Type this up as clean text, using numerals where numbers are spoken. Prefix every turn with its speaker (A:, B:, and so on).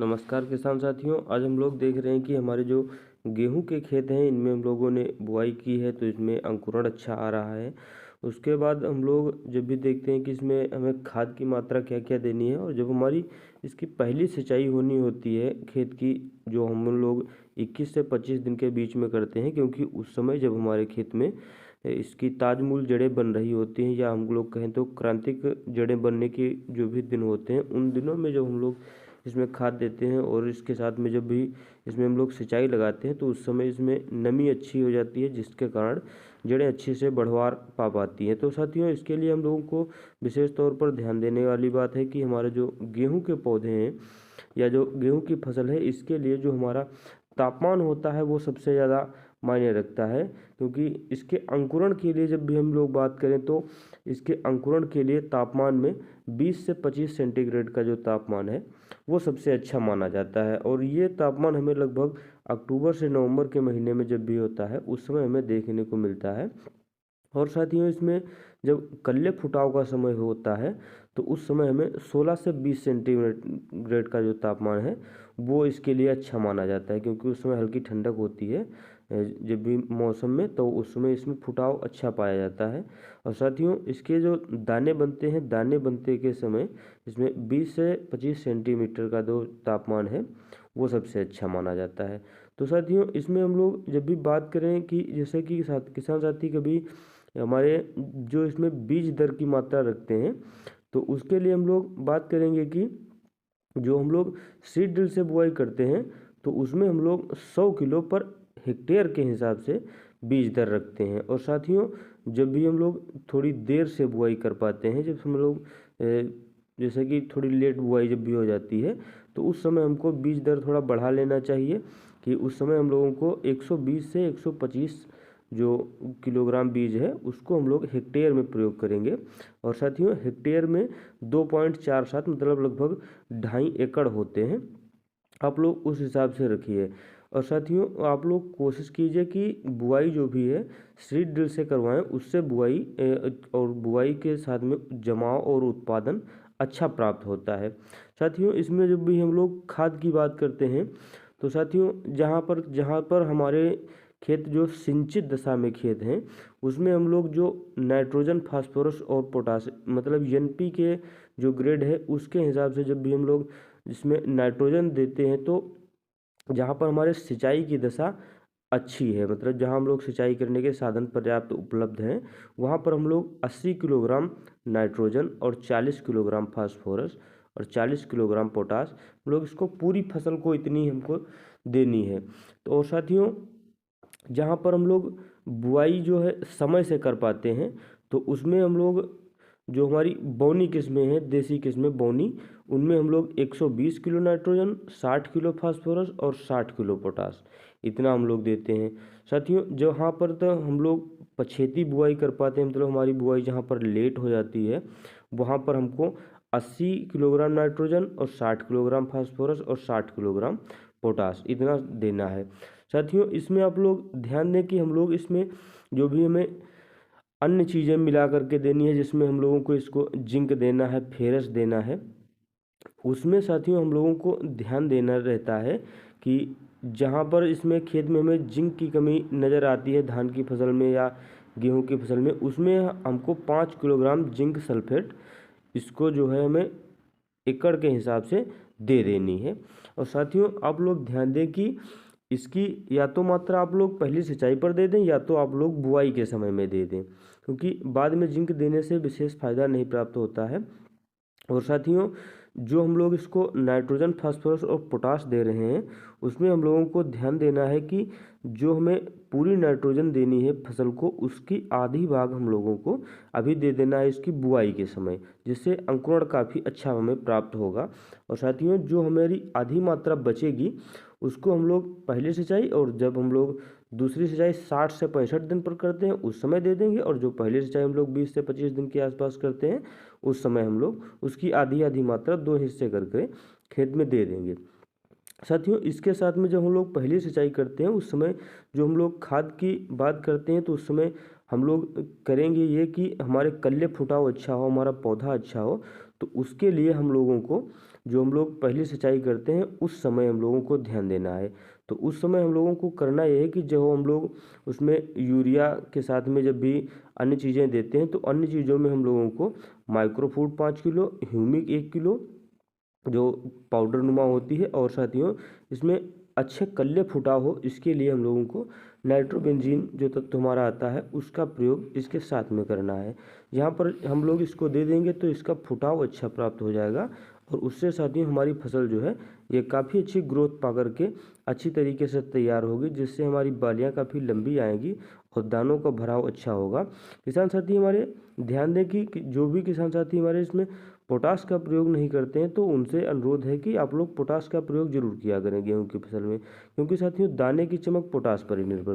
A: नमस्कार किसान साथियों। आज हम लोग देख रहे हैं कि हमारे जो गेहूं के खेत हैं इनमें हम लोगों ने बुआई की है तो इसमें अंकुरण अच्छा आ रहा है। उसके बाद हम लोग जब भी देखते हैं कि इसमें हमें खाद की मात्रा क्या क्या देनी है, और जब हमारी इसकी पहली सिंचाई होनी होती है खेत की, जो हम लोग 21 से 25 दिन के बीच में करते हैं, क्योंकि उस समय जब हमारे खेत में इसकी ताजमूल जड़ें बन रही होती हैं, या हम लोग कहें तो क्रांतिक जड़ें बनने के जो भी दिन होते हैं, उन दिनों में जब हम लोग इसमें खाद देते हैं और इसके साथ में जब भी इसमें हम लोग सिंचाई लगाते हैं तो उस समय इसमें नमी अच्छी हो जाती है, जिसके कारण जड़ें अच्छे से बढ़वार पा पाती हैं। तो साथियों, इसके लिए हम लोगों को विशेष तौर पर ध्यान देने वाली बात है कि हमारे जो गेहूं के पौधे हैं या जो गेहूं की फसल है, इसके लिए जो हमारा तापमान होता है वो सबसे ज़्यादा मायने रखता है। क्योंकि इसके अंकुरण के लिए जब भी हम लोग बात करें तो इसके अंकुरण के लिए तापमान में 20 से 25 सेंटीग्रेड का जो तापमान है वो सबसे अच्छा माना जाता है। और ये तापमान हमें लगभग अक्टूबर से नवंबर के महीने में जब भी होता है उस समय हमें देखने को मिलता है। और साथियों, इसमें जब कल्ले फुटाव का समय होता है तो उस समय हमें 16 से 20 सेंटीग्रेड का जो तापमान है वो इसके लिए अच्छा माना जाता है, क्योंकि उस समय हल्की ठंडक होती है जब भी मौसम में, तो उस समय इसमें फुटाव अच्छा पाया जाता है। और साथियों, इसके जो दाने बनते हैं, दाने बनते के समय इसमें 20 से 25 सेंटीमीटर का जो तापमान है वो सबसे अच्छा माना जाता है। तो साथियों, इसमें हम लोग जब भी बात करें कि जैसे कि किसान साथी कभी हमारे जो इसमें बीज दर की मात्रा रखते हैं, तो उसके लिए हम लोग बात करेंगे कि जो हम लोग सीड ड्रिल से बुआई करते हैं तो उसमें हम लोग 100 किलो पर हेक्टेयर के हिसाब से बीज दर रखते हैं। और साथियों, जब भी हम लोग थोड़ी देर से बुआई कर पाते हैं, जब हम लोग जैसे कि थोड़ी लेट बुआई जब भी हो जाती है तो उस समय हमको बीज दर थोड़ा बढ़ा लेना चाहिए, कि उस समय हम लोगों को 120 से 125 जो किलोग्राम बीज है उसको हम लोग हेक्टेयर में प्रयोग करेंगे। और साथियों, हेक्टेयर में 2.47 मतलब लगभग 2.5 एकड़ होते हैं। आप लोग उस हिसाब से रखिए। और साथियों, आप लोग कोशिश कीजिए कि बुआई जो भी है सीड ड्रिल से करवाएं, उससे बुआई और बुआई के साथ में जमाव और उत्पादन अच्छा प्राप्त होता है। साथियों, इसमें जब भी हम लोग खाद की बात करते हैं तो साथियों, जहाँ पर हमारे खेत जो सिंचित दशा में खेत हैं उसमें हम लोग जो नाइट्रोजन, फास्फोरस और पोटास मतलब एनपी के जो ग्रेड है उसके हिसाब से जब भी हम लोग इसमें नाइट्रोजन देते हैं, तो जहाँ पर हमारे सिंचाई की दशा अच्छी है, मतलब जहाँ हम लोग सिंचाई करने के साधन पर्याप्त उपलब्ध हैं, वहाँ पर हम लोग 80 किलोग्राम नाइट्रोजन और 40 किलोग्राम फास्फोरस और 40 किलोग्राम पोटास, हम लोग इसको पूरी फसल को इतनी हमको देनी है। तो और साथियों, जहाँ पर हम लोग बुआई जो है समय से कर पाते हैं तो उसमें हम लोग जो हमारी बौनी किस्में हैं, देसी किस्में बौनी, उनमें हम लोग 120 किलो नाइट्रोजन, 60 किलो फास्फोरस और 60 किलो पोटास, इतना हम लोग देते हैं। साथियों, जहाँ पर तो हम लोग पछेती बुआई कर पाते हैं, मतलब हमारी बुआई जहाँ पर लेट हो जाती है, वहाँ पर हमको 80 किलोग्राम नाइट्रोजन और 60 किलोग्राम फास्फोरस और 60 किलोग्राम पोटास इतना देना है। साथियों, इसमें आप लोग ध्यान दें कि हम लोग इसमें जो भी हमें अन्य चीज़ें मिला करके देनी है, जिसमें हम लोगों को इसको जिंक देना है, फेरस देना है, उसमें साथियों हम लोगों को ध्यान देना रहता है कि जहाँ पर इसमें खेत में हमें जिंक की कमी नज़र आती है धान की फसल में या गेहूं की फसल में, उसमें हमको 5 किलोग्राम जिंक सल्फेट इसको जो है हमें एकड़ के हिसाब से दे देनी है। और साथियों, आप लोग ध्यान दें कि इसकी या तो मात्रा आप लोग पहली सिंचाई पर दे दें या तो आप लोग बुआई के समय में दे दें, क्योंकि बाद में जिंक देने से विशेष फायदा नहीं प्राप्त होता है। और साथियों, जो हम लोग इसको नाइट्रोजन, फास्फोरस और पोटास दे रहे हैं उसमें हम लोगों को ध्यान देना है कि जो हमें पूरी नाइट्रोजन देनी है फसल को, उसकी आधी भाग हम लोगों को अभी दे देना है इसकी बुआई के समय, जिससे अंकुरण काफ़ी अच्छा हमें प्राप्त होगा। और साथियों, जो हमारी आधी मात्रा बचेगी उसको हम लोग पहली सिंचाई और जब हम लोग दूसरी सिंचाई 60 से 65 दिन पर करते हैं उस समय दे देंगे, और जो पहली सिंचाई हम लोग 20 से 25 दिन के आसपास करते हैं उस समय हम लोग उसकी आधी आधी मात्रा 2 हिस्से करके खेत में दे देंगे। साथियों, इसके साथ में जब हम लोग पहली सिंचाई करते हैं उस समय जो हम लोग खाद की बात करते हैं तो उस समय हम लोग करेंगे ये कि हमारे कल्ले फुटाव अच्छा हो, हमारा पौधा अच्छा हो, तो उसके लिए हम लोगों को जो हम लोग पहली सिंचाई करते हैं उस समय हम लोगों को ध्यान देना है। तो उस समय हम लोगों को करना ये है कि जब हम लोग उसमें यूरिया के साथ में जब भी अन्य चीज़ें देते हैं तो अन्य चीज़ों में हम लोगों को माइक्रोफूड 5 किलो, ह्यूमिक 1 किलो जो पाउडर नुमा होती है, और साथियों इसमें अच्छे कल्ले फुटाव हो इसके लिए हम लोगों को नाइट्रोबेंजीन जो तत्व हमारा आता है उसका प्रयोग इसके साथ में करना है। यहाँ पर हम लोग इसको दे देंगे तो इसका फुटाव अच्छा प्राप्त हो जाएगा, और उससे साथियों हमारी फसल जो है ये काफ़ी अच्छी ग्रोथ पा करके अच्छी तरीके से तैयार होगी, जिससे हमारी बालियाँ काफ़ी लंबी आएंगी और दानों का भराव अच्छा होगा। किसान साथी हमारे ध्यान दें कि जो भी किसान साथी हमारे इसमें पोटास का प्रयोग नहीं करते हैं तो उनसे अनुरोध है कि आप लोग पोटास का प्रयोग जरूर किया करें गेहूं की फसल में, क्योंकि साथियों दाने की चमक पोटास पर ही निर्भर